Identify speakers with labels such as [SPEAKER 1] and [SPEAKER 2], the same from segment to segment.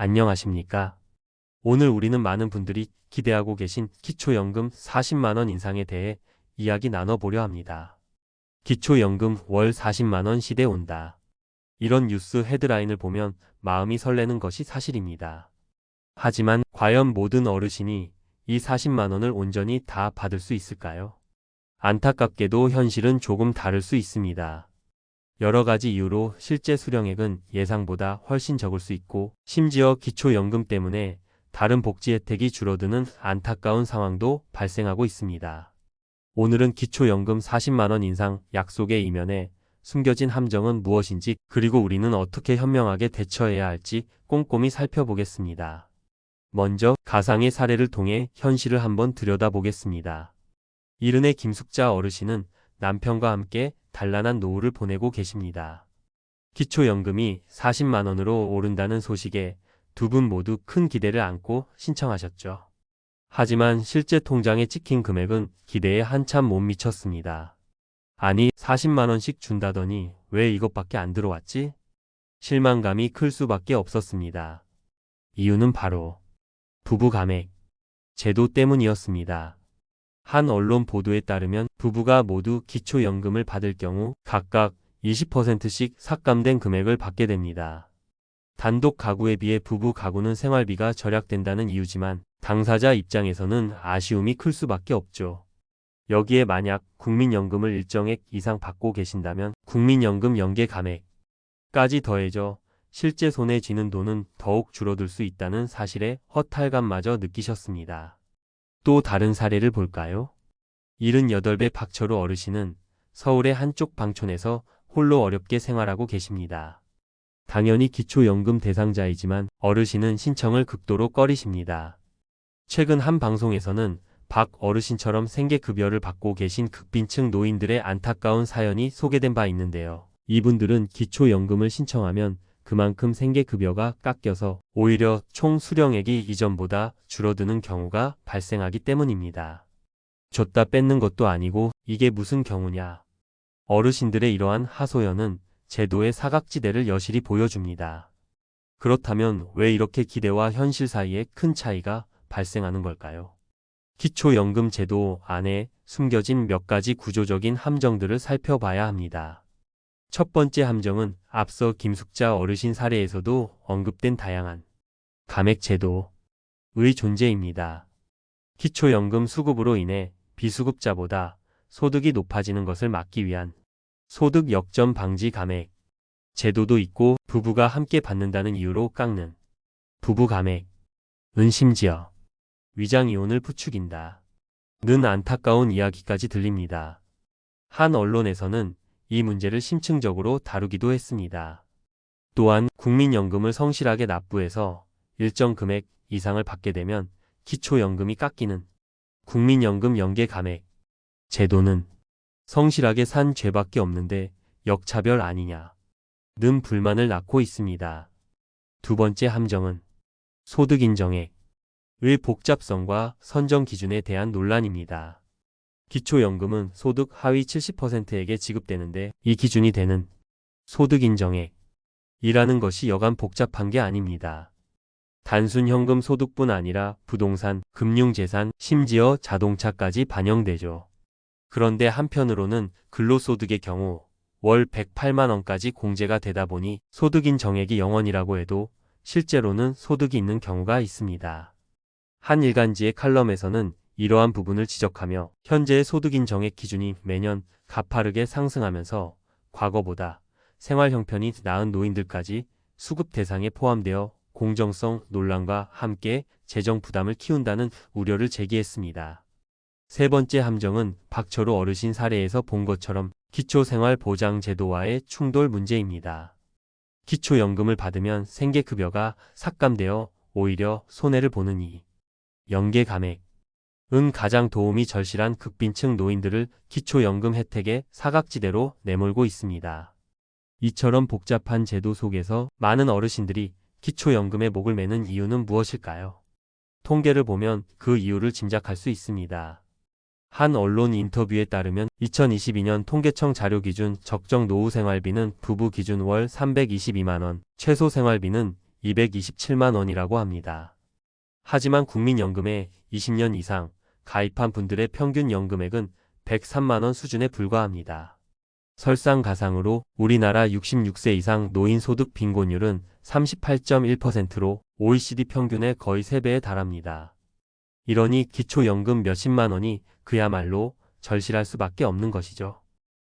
[SPEAKER 1] 안녕하십니까? 오늘 우리는 많은 분들이 기대하고 계신 기초연금 40만원 인상에 대해 이야기 나눠보려 합니다. 기초연금 월 40만원 시대 온다. 이런 뉴스 헤드라인을 보면 마음이 설레는 것이 사실입니다. 하지만 과연 모든 어르신이 이 40만원을 온전히 다 받을 수 있을까요? 안타깝게도 현실은 조금 다를 수 있습니다. 여러 가지 이유로 실제 수령액은 예상보다 훨씬 적을 수 있고, 심지어 기초연금 때문에 다른 복지 혜택이 줄어드는 안타까운 상황도 발생하고 있습니다. 오늘은 기초연금 40만원 인상 약속의 이면에 숨겨진 함정은 무엇인지, 그리고 우리는 어떻게 현명하게 대처해야 할지 꼼꼼히 살펴보겠습니다. 먼저 가상의 사례를 통해 현실을 한번 들여다보겠습니다. 이른의 김숙자 어르신은 남편과 함께 단란한 노후를 보내고 계십니다. 기초연금이 40만원으로 오른다는 소식에 두 분 모두 큰 기대를 안고 신청하셨죠. 하지만 실제 통장에 찍힌 금액은 기대에 한참 못 미쳤습니다. 아니, 40만원씩 준다더니 왜 이것밖에 안 들어왔지? 실망감이 클 수밖에 없었습니다. 이유는 바로 부부 감액 제도 때문이었습니다. 한 언론 보도에 따르면 부부가 모두 기초연금을 받을 경우 각각 20%씩 삭감된 금액을 받게 됩니다. 단독 가구에 비해 부부 가구는 생활비가 절약된다는 이유지만 당사자 입장에서는 아쉬움이 클 수밖에 없죠. 여기에 만약 국민연금을 일정액 이상 받고 계신다면 국민연금 연계 감액까지 더해져 실제 손에 쥐는 돈은 더욱 줄어들 수 있다는 사실에 허탈감마저 느끼셨습니다. 또 다른 사례를 볼까요? 78배 박철우 어르신은 서울의 한쪽 방촌에서 홀로 어렵게 생활하고 계십니다. 당연히 기초연금 대상자이지만 어르신은 신청을 극도로 꺼리십니다. 최근 한 방송에서는 박 어르신처럼 생계급여를 받고 계신 극빈층 노인들의 안타까운 사연이 소개된 바 있는데요. 이분들은 기초연금을 신청하면 그만큼 생계급여가 깎여서 오히려 총 수령액이 이전보다 줄어드는 경우가 발생하기 때문입니다. 줬다 뺏는 것도 아니고 이게 무슨 경우냐. 어르신들의 이러한 하소연은 제도의 사각지대를 여실히 보여줍니다. 그렇다면 왜 이렇게 기대와 현실 사이에 큰 차이가 발생하는 걸까요? 기초연금 제도 안에 숨겨진 몇 가지 구조적인 함정들을 살펴봐야 합니다. 첫 번째 함정은 앞서 김숙자 어르신 사례에서도 언급된 다양한 감액 제도의 존재입니다. 기초연금 수급으로 인해 비수급자보다 소득이 높아지는 것을 막기 위한 소득 역전 방지 감액 제도도 있고, 부부가 함께 받는다는 이유로 깎는 부부 감액은 심지어 위장이혼을 부추긴다 는 안타까운 이야기까지 들립니다. 한 언론에서는 이 문제를 심층적으로 다루기도 했습니다. 또한 국민연금을 성실하게 납부해서 일정 금액 이상을 받게 되면 기초연금이 깎이는 국민연금 연계 감액 제도는 성실하게 산 죄밖에 없는데 역차별 아니냐 는 불만을 낳고 있습니다. 두 번째 함정은 소득 인정액의 복잡성과 선정 기준에 대한 논란입니다. 기초연금은 소득 하위 70%에게 지급되는데 이 기준이 되는 소득 인정액이라는 것이 여간 복잡한 게 아닙니다. 단순 현금 소득뿐 아니라 부동산, 금융재산, 심지어 자동차까지 반영되죠. 그런데 한편으로는 근로소득의 경우 월 108만원까지 공제가 되다 보니 소득인 정액이 0원이라고 해도 실제로는 소득이 있는 경우가 있습니다. 한 일간지의 칼럼에서는 이러한 부분을 지적하며 현재의 소득인 정액 기준이 매년 가파르게 상승하면서 과거보다 생활 형편이 나은 노인들까지 수급 대상에 포함되어 공정성 논란과 함께 재정 부담을 키운다는 우려를 제기했습니다. 세 번째 함정은 박철우 어르신 사례에서 본 것처럼 기초생활보장제도와의 충돌 문제입니다. 기초연금을 받으면 생계급여가 삭감되어 오히려 손해를 보는 이 연계 감액은 가장 도움이 절실한 극빈층 노인들을 기초연금 혜택의 사각지대로 내몰고 있습니다. 이처럼 복잡한 제도 속에서 많은 어르신들이 기초연금에 목을 매는 이유는 무엇일까요? 통계를 보면 그 이유를 짐작할 수 있습니다. 한 언론 인터뷰에 따르면 2022년 통계청 자료 기준 적정 노후 생활비는 부부 기준 월 322만원, 최소 생활비는 227만 원이라고 합니다. 하지만 국민연금에 20년 이상 가입한 분들의 평균 연금액은 103만 원 수준에 불과합니다. 설상가상으로 우리나라 66세 이상 노인 소득 빈곤율은 38.1%로 OECD 평균의 거의 3배에 달합니다. 이러니 기초연금 몇십만 원이 그야말로 절실할 수밖에 없는 것이죠.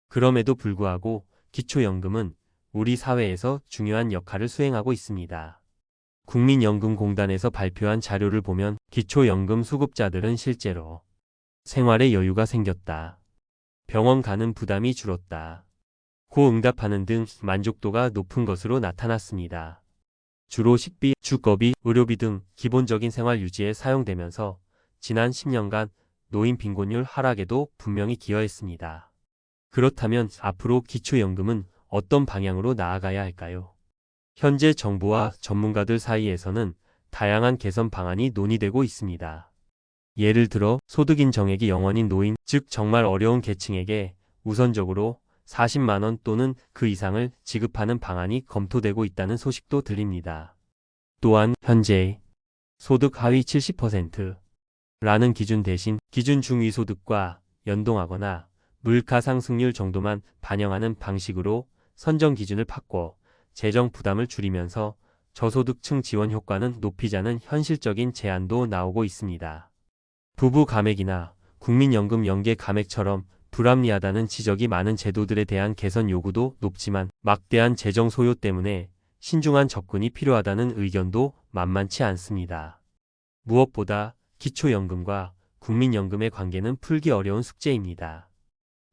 [SPEAKER 1] 그럼에도 불구하고 기초연금은 우리 사회에서 중요한 역할을 수행하고 있습니다. 국민연금공단에서 발표한 자료를 보면 기초연금 수급자들은 실제로 생활에 여유가 생겼다. 병원 가는 부담이 줄었다. 고응답하는 등 만족도가 높은 것으로 나타났습니다. 주로 식비, 주거비, 의료비 등 기본적인 생활 유지에 사용되면서 지난 10년간 노인 빈곤율 하락에도 분명히 기여했습니다. 그렇다면 앞으로 기초연금은 어떤 방향으로 나아가야 할까요? 현재 정부와 전문가들 사이에서는 다양한 개선 방안이 논의되고 있습니다. 예를 들어 소득 인정액이 0원인 노인, 즉 정말 어려운 계층에게 우선적으로 40만 원 또는 그 이상을 지급하는 방안이 검토되고 있다는 소식도 들립니다. 또한 현재 소득 하위 70%라는 기준 대신 기준 중위 소득과 연동하거나 물가 상승률 정도만 반영하는 방식으로 선정 기준을 바꿔 재정 부담을 줄이면서 저소득층 지원 효과는 높이자는 현실적인 제안도 나오고 있습니다. 부부 감액이나 국민연금 연계 감액처럼 불합리하다는 지적이 많은 제도들에 대한 개선 요구도 높지만 막대한 재정 소요 때문에 신중한 접근이 필요하다는 의견도 만만치 않습니다. 무엇보다 기초연금과 국민연금의 관계는 풀기 어려운 숙제입니다.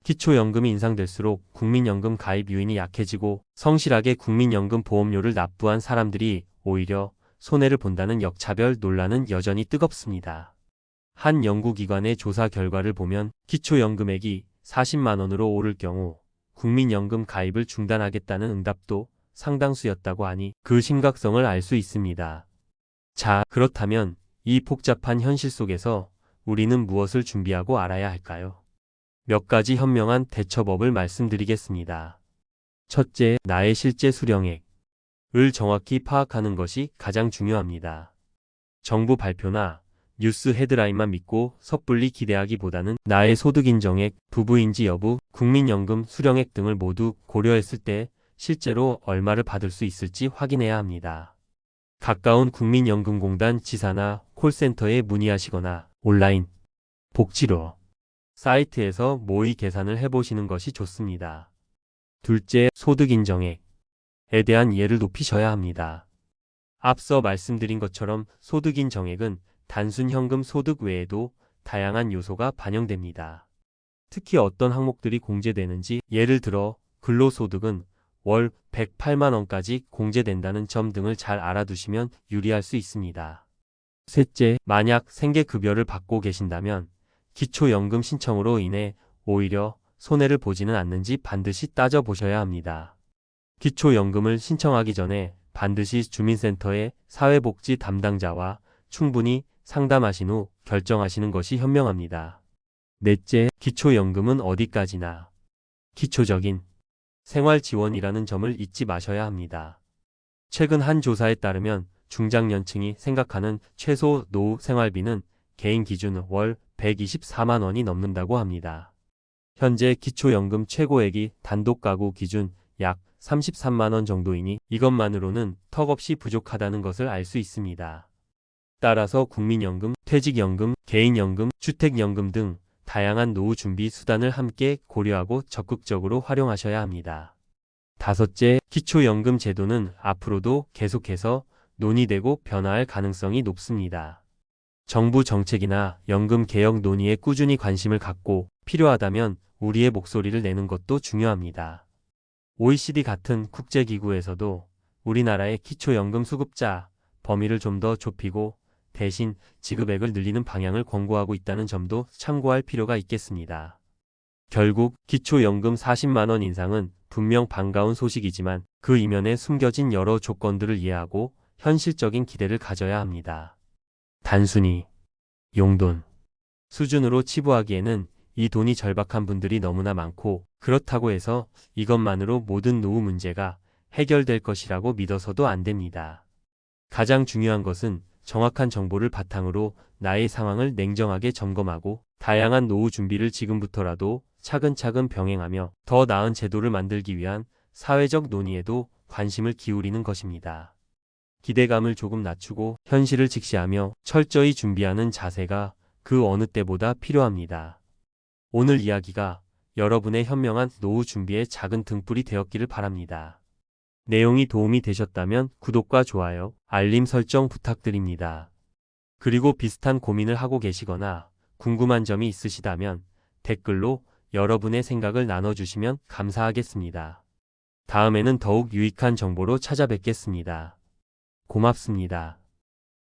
[SPEAKER 1] 기초연금이 인상될수록 국민연금 가입 유인이 약해지고 성실하게 국민연금 보험료를 납부한 사람들이 오히려 손해를 본다는 역차별 논란은 여전히 뜨겁습니다. 한 연구기관의 조사 결과를 보면 기초연금액이 40만 원으로 오를 경우 국민연금 가입을 중단하겠다는 응답도 상당수였다고 하니 그 심각성을 알 수 있습니다. 자, 그렇다면 이 복잡한 현실 속에서 우리는 무엇을 준비하고 알아야 할까요? 몇 가지 현명한 대처법을 말씀드리겠습니다. 첫째, 나의 실제 수령액을 정확히 파악하는 것이 가장 중요합니다. 정부 발표나 뉴스 헤드라인만 믿고 섣불리 기대하기보다는 나의 소득 인정액, 부부인지 여부, 국민연금 수령액 등을 모두 고려했을 때 실제로 얼마를 받을 수 있을지 확인해야 합니다. 가까운 국민연금공단 지사나 콜센터에 문의하시거나 온라인 복지로 사이트에서 모의 계산을 해보시는 것이 좋습니다. 둘째, 소득 인정액에 대한 이해를 높이셔야 합니다. 앞서 말씀드린 것처럼 소득 인정액은 단순 현금 소득 외에도 다양한 요소가 반영됩니다. 특히 어떤 항목들이 공제되는지, 예를 들어 근로소득은 월 108만 원까지 공제된다는 점 등을 잘 알아두시면 유리할 수 있습니다. 셋째, 만약 생계급여를 받고 계신다면 기초연금 신청으로 인해 오히려 손해를 보지는 않는지 반드시 따져보셔야 합니다. 기초연금을 신청하기 전에 반드시 주민센터의 사회복지 담당자와 충분히 상담하신 후 결정하시는 것이 현명합니다. 넷째, 기초연금은 어디까지나 기초적인 생활지원이라는 점을 잊지 마셔야 합니다. 최근 한 조사에 따르면 중장년층이 생각하는 최소 노후 생활비는 개인 기준 월 124만 원이 넘는다고 합니다. 현재 기초연금 최고액이 단독 가구 기준 약 33만 원 정도이니 이것만으로는 턱없이 부족하다는 것을 알 수 있습니다. 따라서 국민연금, 퇴직연금, 개인연금, 주택연금 등 다양한 노후 준비 수단을 함께 고려하고 적극적으로 활용하셔야 합니다. 다섯째, 기초연금 제도는 앞으로도 계속해서 논의되고 변화할 가능성이 높습니다. 정부 정책이나 연금 개혁 논의에 꾸준히 관심을 갖고 필요하다면 우리의 목소리를 내는 것도 중요합니다. OECD 같은 국제기구에서도 우리나라의 기초연금 수급자 범위를 좀 더 좁히고 대신 지급액을 늘리는 방향을 권고하고 있다는 점도 참고할 필요가 있겠습니다. 결국 기초연금 40만 원 인상은 분명 반가운 소식이지만 그 이면에 숨겨진 여러 조건들을 이해하고 현실적인 기대를 가져야 합니다. 단순히 용돈 수준으로 치부하기에는 이 돈이 절박한 분들이 너무나 많고 그렇다고 해서 이것만으로 모든 노후 문제가 해결될 것이라고 믿어서도 안 됩니다. 가장 중요한 것은 정확한 정보를 바탕으로 나의 상황을 냉정하게 점검하고 다양한 노후 준비를 지금부터라도 차근차근 병행하며 더 나은 제도를 만들기 위한 사회적 논의에도 관심을 기울이는 것입니다. 기대감을 조금 낮추고 현실을 직시하며 철저히 준비하는 자세가 그 어느 때보다 필요합니다. 오늘 이야기가 여러분의 현명한 노후 준비의 작은 등불이 되었기를 바랍니다. 내용이 도움이 되셨다면 구독과 좋아요, 알림 설정 부탁드립니다. 그리고 비슷한 고민을 하고 계시거나 궁금한 점이 있으시다면 댓글로 여러분의 생각을 나눠주시면 감사하겠습니다. 다음에는 더욱 유익한 정보로 찾아뵙겠습니다. 고맙습니다.